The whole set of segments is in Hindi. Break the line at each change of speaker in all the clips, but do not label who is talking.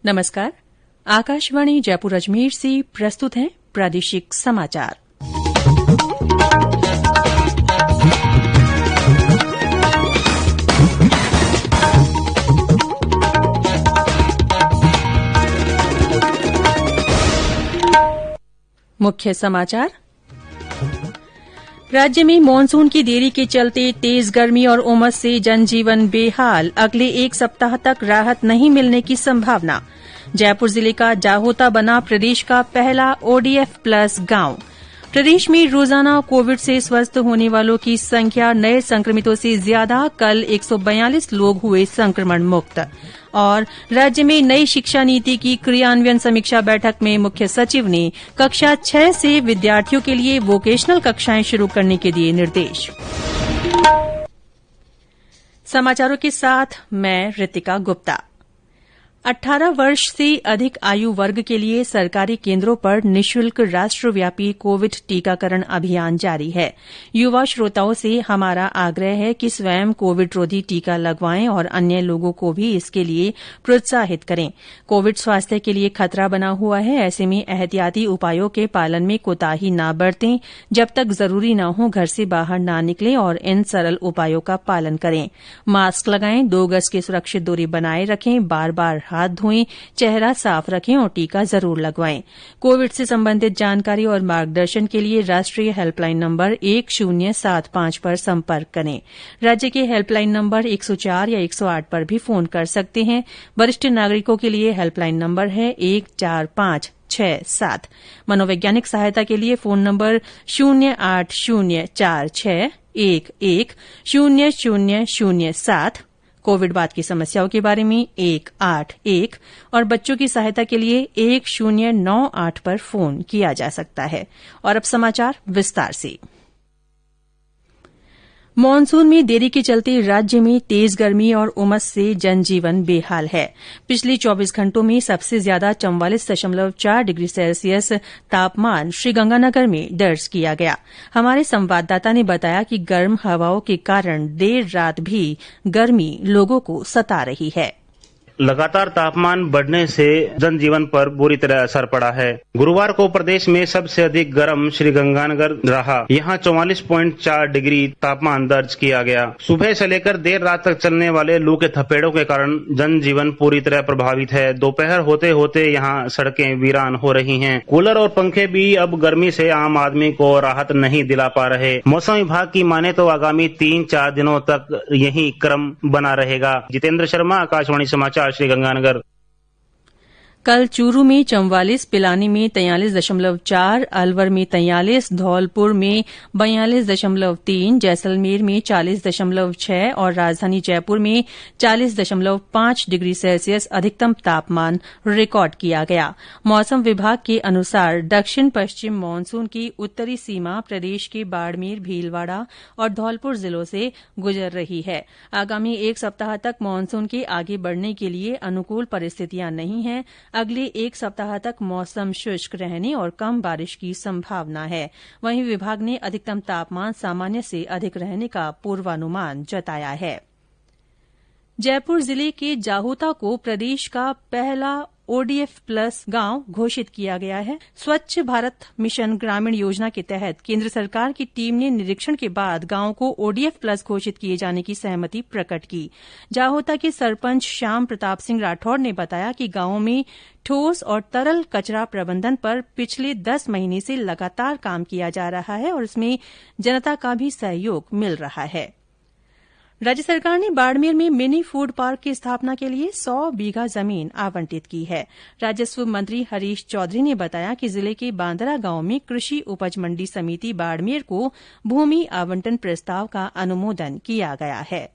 नमस्कार। आकाशवाणी जयपुर अजमेर से प्रस्तुत है प्रादेशिक समाचार। मुख्य समाचार। राज्य में मानसून की देरी के चलते तेज गर्मी और उमस से जनजीवन बेहाल। अगले एक सप्ताह तक राहत नहीं मिलने की संभावना। जयपुर जिले का जाहोता बना प्रदेश का पहला ओडीएफ प्लस गांव। प्रदेश में रोजाना कोविड से स्वस्थ होने वालों की संख्या नए संक्रमितों से ज्यादा। कल 142 लोग हुए संक्रमण मुक्त। और राज्य में नई शिक्षा नीति की क्रियान्वयन समीक्षा बैठक में मुख्य सचिव ने कक्षा 6 से विद्यार्थियों के लिए वोकेशनल कक्षाएं शुरू करने के दिए निर्देश। समाचारों के साथ मैं रितिका गुप्ता। 18 वर्ष से अधिक आयु वर्ग के लिए सरकारी केन्द्रों पर निःशुल्क राष्ट्रव्यापी कोविड टीकाकरण अभियान जारी है। युवा श्रोताओं से हमारा आग्रह है कि स्वयं कोविड रोधी टीका लगवाएं और अन्य लोगों को भी इसके लिए प्रोत्साहित करें। कोविड स्वास्थ्य के लिए खतरा बना हुआ है, ऐसे में एहतियाती उपायों के पालन में कोताही न बरतें। जब तक जरूरी न हो घर से बाहर न निकलें और इन सरल उपायों का पालन करें। मास्क लगाएं, 2 गज की सुरक्षित दूरी बनाए रखें, बार बार हाथ धोएं, चेहरा साफ रखें और टीका जरूर लगवाएं। कोविड से संबंधित जानकारी और मार्गदर्शन के लिए राष्ट्रीय हेल्पलाइन नंबर 1075 पर संपर्क करें। राज्य के हेल्पलाइन नंबर 104 या 108 पर भी फोन कर सकते हैं। वरिष्ठ नागरिकों के लिए हेल्पलाइन नंबर है 14567। मनोवैज्ञानिक सहायता के लिए फोन नंबर 08046110007। कोविड बाद की समस्याओं के बारे में 181 और बच्चों की सहायता के लिए 1098 पर फोन किया जा सकता है। और अब समाचार विस्तार से। मानसून में देरी के चलते राज्य में तेज गर्मी और उमस से जनजीवन बेहाल है। पिछले 24 घंटों में सबसे ज्यादा 44.4 डिग्री सेल्सियस तापमान श्रीगंगानगर में दर्ज किया गया। हमारे संवाददाता ने बताया कि गर्म हवाओं के कारण देर रात भी गर्मी लोगों को सता रही है।
लगातार तापमान बढ़ने से जनजीवन पर बुरी तरह असर पड़ा है। गुरुवार को प्रदेश में सबसे अधिक गर्म श्रीगंगानगर रहा। यहाँ 44.4 डिग्री तापमान दर्ज किया गया। सुबह से लेकर देर रात तक चलने वाले लू के थपेड़ों के कारण जनजीवन पूरी तरह प्रभावित है। दोपहर होते होते यहाँ सड़कें वीरान हो रही हैं। कूलर और पंखे भी अब गर्मी से आम आदमी को राहत नहीं दिला पा रहे। मौसम विभाग की माने तो आगामी 3-4 दिनों तक यही क्रम बना रहेगा। जितेंद्र शर्मा, आकाशवाणी समाचार, श्रीगंगानगर।
कल चूरू में 44, पिलानी में 43.4, अलवर में 43, धौलपुर में 42.3, जैसलमेर में 40.6 और राजधानी जयपुर में 40.5 डिग्री सेल्सियस अधिकतम तापमान रिकॉर्ड किया गया। मौसम विभाग के अनुसार दक्षिण पश्चिम मानसून की उत्तरी सीमा प्रदेश के बाड़मेर, भीलवाड़ा और धौलपुर जिलों से गुजर रही है। आगामी एक सप्ताह तक मानसून के आगे बढ़ने के लिए अनुकूल परिस्थितियां नहीं हैं। अगले एक सप्ताह तक मौसम शुष्क रहने और कम बारिश की संभावना है। वहीं विभाग ने अधिकतम तापमान सामान्य से अधिक रहने का पूर्वानुमान जताया है। जयपुर जिले के जाहोता को प्रदेश का पहला ओडीएफ प्लस गांव घोषित किया गया है। स्वच्छ भारत मिशन ग्रामीण योजना के तहत केंद्र सरकार की टीम ने निरीक्षण के बाद गांव को ओडीएफ प्लस घोषित किए जाने की सहमति प्रकट की। जाहोता के सरपंच श्याम प्रताप सिंह राठौड़ ने बताया कि गांव में ठोस और तरल कचरा प्रबंधन पर पिछले 10 महीने से लगातार काम किया जा रहा है और इसमें जनता का भी सहयोग मिल रहा है। राज्य सरकार ने बाड़मेर में मिनी फूड पार्क की स्थापना के लिए 100 बीघा जमीन आवंटित की है। राजस्व मंत्री हरीश चौधरी ने बताया कि जिले के बांदरा गांव में कृषि उपज मंडी समिति बाड़मेर को भूमि आवंटन प्रस्ताव का अनुमोदन किया गया है।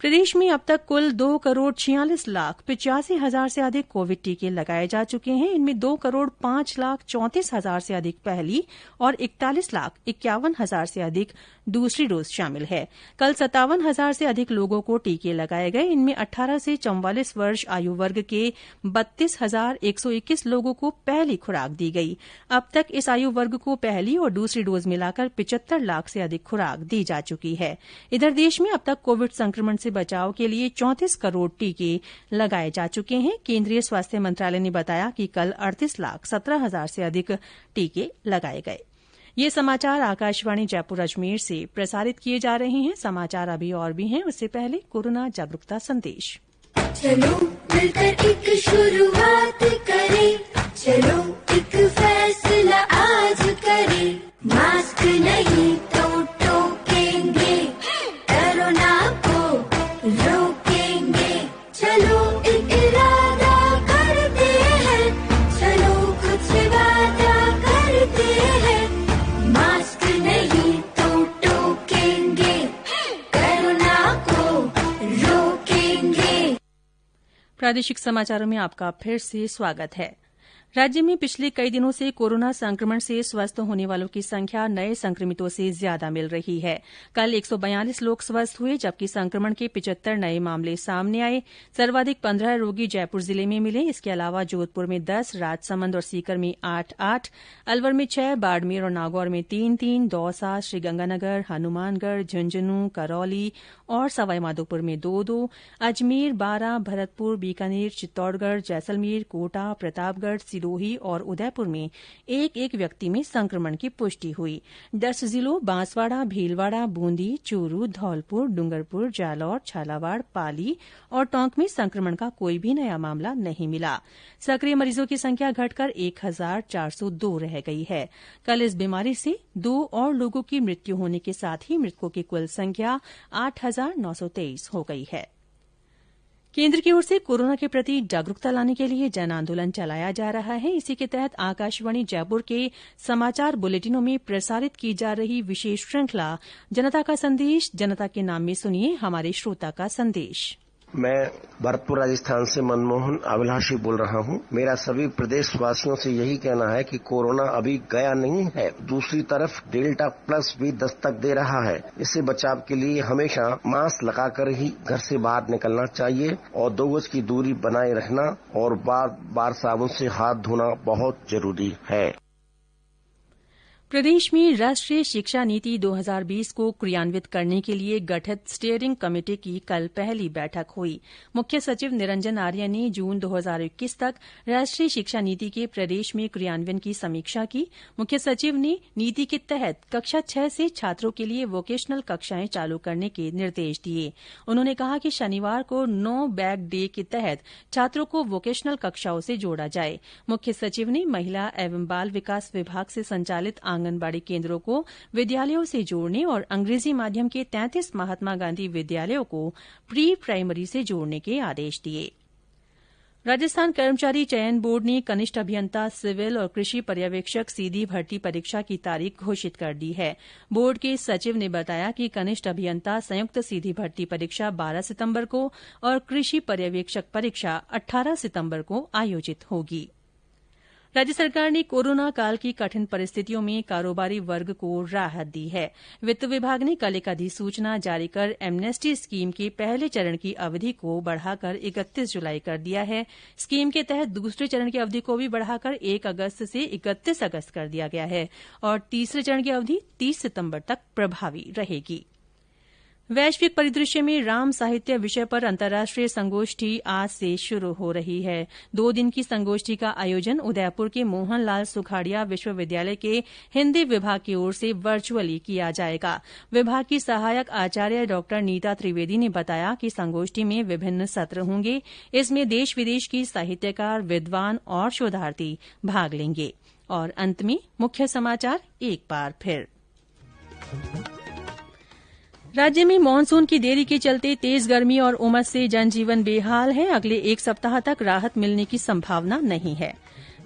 प्रदेश में अब तक कुल 2,46,85,000 से अधिक कोविड टीके लगाए जा चुके हैं। इनमें 2,05,34,000 से अधिक पहली और 41,51,000 से अधिक दूसरी डोज शामिल है। कल 57,000 से अधिक लोगों को टीके लगाए गए। इनमें 18 से 44 वर्ष आयु वर्ग के 32,121 लोगों को पहली खुराक दी गई। अब तक इस आयु वर्ग को पहली और दूसरी डोज मिलाकर 75 लाख से अधिक खुराक दी जा चुकी है। इधर देश में अब तक कोविड संक्रमण से बचाव के लिए 34 करोड़ टीके लगाए जा चुके हैं। केंद्रीय स्वास्थ्य मंत्रालय ने बताया कि कल 38,17,000 से अधिक टीके लगाए गए। ये समाचार आकाशवाणी जयपुर अजमेर से प्रसारित किए जा रहे हैं। समाचार अभी और भी हैं, उससे पहले कोरोना जागरूकता संदेश।
चलो मिलकर एक शुरुआत करें, चलो एक फैसला आज करें, मास्क नहीं तो टोकेंगे, कोरोना को रोकेंगे, चलो एक इरादा करते हैं, चलो कुछ वादा करते हैं, मास्क नहीं तो टोकेंगे, कोरोना को रोकेंगे।
प्रादेशिक समाचारों में आपका फिर से स्वागत है। राज्य में पिछले कई दिनों से कोरोना संक्रमण से स्वस्थ होने वालों की संख्या नए संक्रमितों से ज्यादा मिल रही है। कल 142 लोग स्वस्थ हुए, जबकि संक्रमण के 75 नए मामले सामने आए। सर्वाधिक 15 रोगी जयपुर जिले में मिले। इसके अलावा जोधपुर में 10, राजसमंद और सीकर में 8-8, अलवर में 6, बाड़मेर और नागौर में 3-3, दौसा, श्रीगंगानगर, हनुमानगढ़, झुंझुनूं, करौली और सवाईमाधोपुर में 2-2, अजमेर, बारां, भरतपुर, बीकानेर, चित्तौड़गढ़, जैसलमेर, कोटा, प्रतापगढ़, सिरोही और उदयपुर में एक एक व्यक्ति में संक्रमण की पुष्टि हुई। 10 जिलों बांसवाड़ा, भीलवाड़ा, बूंदी, चूरू, धौलपुर, डूंगरपुर, जालौर, झालावाड़, पाली और टोंक में संक्रमण का कोई भी नया मामला नहीं मिला। सक्रिय मरीजों की संख्या घटकर 1,402 रह गई है। कल इस बीमारी से 2 और लोगों की मृत्यु होने के साथ ही मृतकों की कुल संख्या 8,923 हो गई है। केंद्र की ओर से कोरोना के प्रति जागरूकता लाने के लिए जन आंदोलन चलाया जा रहा है। इसी के तहत आकाशवाणी जयपुर के समाचार बुलेटिनों में प्रसारित की जा रही विशेष श्रृंखला जनता का संदेश, जनता के नाम में सुनिए हमारे श्रोता का संदेश।
मैं भरतपुर राजस्थान से मनमोहन अभिलाषी बोल रहा हूं। मेरा सभी प्रदेशवासियों से यही कहना है कि कोरोना अभी गया नहीं है। दूसरी तरफ डेल्टा प्लस भी दस्तक दे रहा है। इससे बचाव के लिए हमेशा मास्क लगाकर ही घर से बाहर निकलना चाहिए और 2 गज की दूरी बनाए रखना और बार बार साबुन से हाथ धोना बहुत जरूरी है।
प्रदेश में राष्ट्रीय शिक्षा नीति 2020 को क्रियान्वित करने के लिए गठित स्टीयरिंग कमेटी की कल पहली बैठक हुई। मुख्य सचिव निरंजन आर्य ने जून 2021 तक राष्ट्रीय शिक्षा नीति के प्रदेश में क्रियान्वयन की समीक्षा की। मुख्य सचिव ने नीति के तहत कक्षा 6 से छात्रों के लिए वोकेशनल कक्षाएं चालू करने के निर्देश दिए। उन्होंने कहा कि शनिवार को नो बैग डे के तहत छात्रों को वोकेशनल कक्षाओं से जोड़ा जाए। मुख्य सचिव ने महिला एवं बाल विकास विभाग से संचालित आंगनबाड़ी केंद्रों को विद्यालयों से जोड़ने और अंग्रेजी माध्यम के 33 महात्मा गांधी विद्यालयों को प्री प्राइमरी से जोड़ने के आदेश दिए। राजस्थान कर्मचारी चयन बोर्ड ने कनिष्ठ अभियंता सिविल और कृषि पर्यवेक्षक सीधी भर्ती परीक्षा की तारीख घोषित कर दी है। बोर्ड के सचिव ने बताया कि कनिष्ठ अभियंता संयुक्त सीधी भर्ती परीक्षा 12 सितंबर को और कृषि पर्यवेक्षक परीक्षा 18 सितंबर को आयोजित होगी। राज्य सरकार ने कोरोना काल की कठिन परिस्थितियों में कारोबारी वर्ग को राहत दी है। वित्त विभाग ने कल एक अधिसूचना जारी कर एमनेस्टी स्कीम के पहले चरण की अवधि को बढ़ाकर 31 जुलाई कर दिया है। स्कीम के तहत दूसरे चरण की अवधि को भी बढ़ाकर 1 अगस्त से 31 अगस्त कर दिया गया है और तीसरे चरण की अवधि 30 सितंबर तक प्रभावी रहेगी। वैश्विक परिदृश्य में राम साहित्य विषय पर अंतर्राष्ट्रीय संगोष्ठी आज से शुरू हो रही है। 2 दिन की संगोष्ठी का आयोजन उदयपुर के मोहनलाल सुखाड़िया विश्वविद्यालय के हिन्दी विभाग की ओर से वर्चुअली किया जाएगा। विभाग की सहायक आचार्य डॉ नीता त्रिवेदी ने बताया कि संगोष्ठी में विभिन्न सत्र होंगे। इसमें देश विदेश की साहित्यकार, विद्वान और शोधार्थी भाग लेंगे। और अंत में मुख्य समाचार एक बार फिर। राज्य में मानसून की देरी के चलते तेज गर्मी और उमस से जनजीवन बेहाल है। अगले 1 सप्ताह तक राहत मिलने की संभावना नहीं है।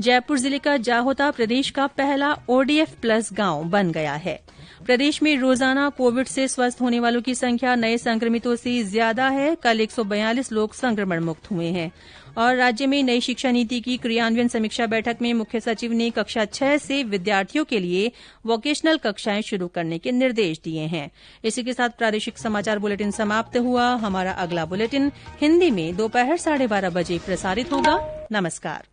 जयपुर जिले का जाहोता प्रदेश का पहला ODF प्लस गांव बन गया है। प्रदेश में रोजाना कोविड से स्वस्थ होने वालों की संख्या नए संक्रमितों से ज्यादा है। कल 142 लोग संक्रमण मुक्त हुए हैं। और राज्य में नई शिक्षा नीति की क्रियान्वयन समीक्षा बैठक में मुख्य सचिव ने कक्षा 6 से विद्यार्थियों के लिए वोकेशनल कक्षाएं शुरू करने के निर्देश दिए हैं। इसी के साथ प्रादेशिक समाचार बुलेटिन समाप्त हुआ। हमारा अगला बुलेटिन हिन्दी में दोपहर 12:30 बजे प्रसारित होगा। नमस्कार।